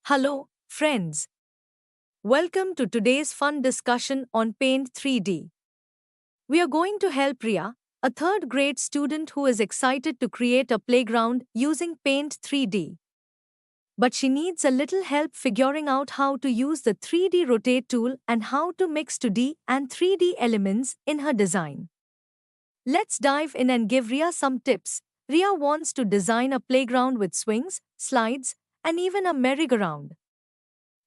Hello, friends. Welcome to today's fun discussion on Paint 3D. We are going to help Riya, a third grade student who is excited to create a playground using Paint 3D. But she needs a little help figuring out how to use the 3D rotate tool and how to mix 2D and 3D elements in her design. Let's dive in and give Riya some tips. Riya wants to design a playground with swings, slides, and even a merry-go-round.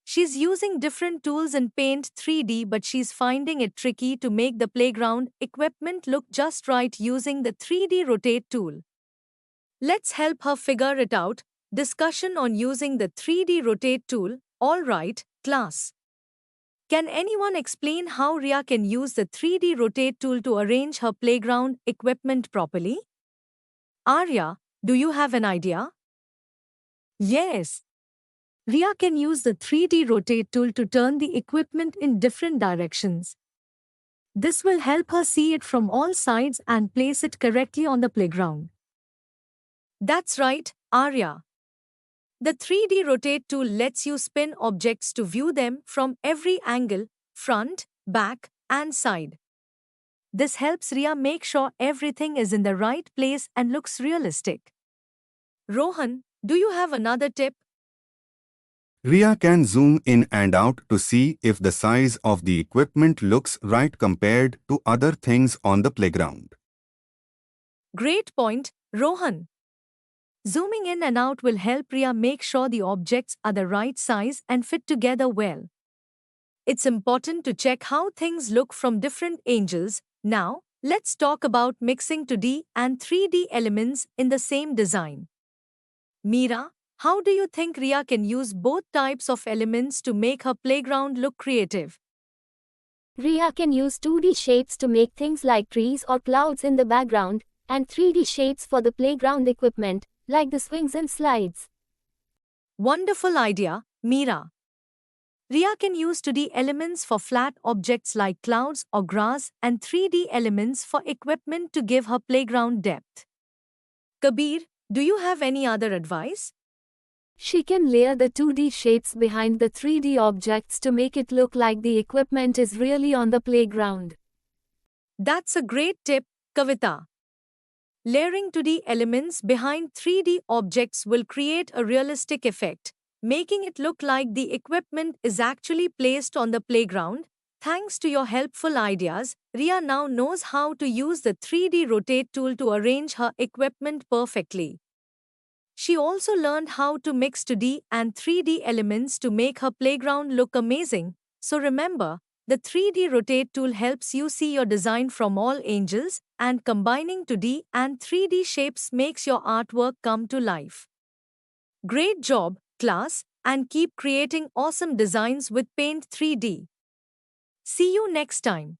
She's using different tools in Paint 3D, but she's finding it tricky to make the playground equipment look just right using the 3D rotate tool. Let's help her figure it out. Discussion on using the 3D rotate tool. All right, class. Can anyone explain how Riya can use the 3D rotate tool to arrange her playground equipment properly? Arya, do you have an idea? Yes. Riya can use the 3D rotate tool to turn the equipment in different directions. This will help her see it from all sides and place it correctly on the playground. That's right, Arya. The 3D rotate tool lets you spin objects to view them from every angle, front, back, and side. This helps Riya make sure everything is in the right place and looks realistic. Rohan, do you have another tip? Riya can zoom in and out to see if the size of the equipment looks right compared to other things on the playground. Great point, Rohan. Zooming in and out will help Riya make sure the objects are the right size and fit together well. It's important to check how things look from different angles. Now, let's talk about mixing 2D and 3D elements in the same design. Meera, how do you think Riya can use both types of elements to make her playground look creative? Riya can use 2D shapes to make things like trees or clouds in the background, and 3D shapes for the playground equipment, like the swings and slides. Wonderful idea, Meera. Riya can use 2D elements for flat objects like clouds or grass and 3D elements for equipment to give her playground depth. Kabir, do you have any other advice? She can layer the 2D shapes behind the 3D objects to make it look like the equipment is really on the playground. That's a great tip, Kavita. Layering 2D elements behind 3D objects will create a realistic effect, making it look like the equipment is actually placed on the playground. Thanks to your helpful ideas, Riya now knows how to use the 3D rotate tool to arrange her equipment perfectly. She also learned how to mix 2D and 3D elements to make her playground look amazing. So remember, the 3D rotate tool helps you see your design from all angles, and combining 2D and 3D shapes makes your artwork come to life. Great job, class, and keep creating awesome designs with Paint 3D. See you next time.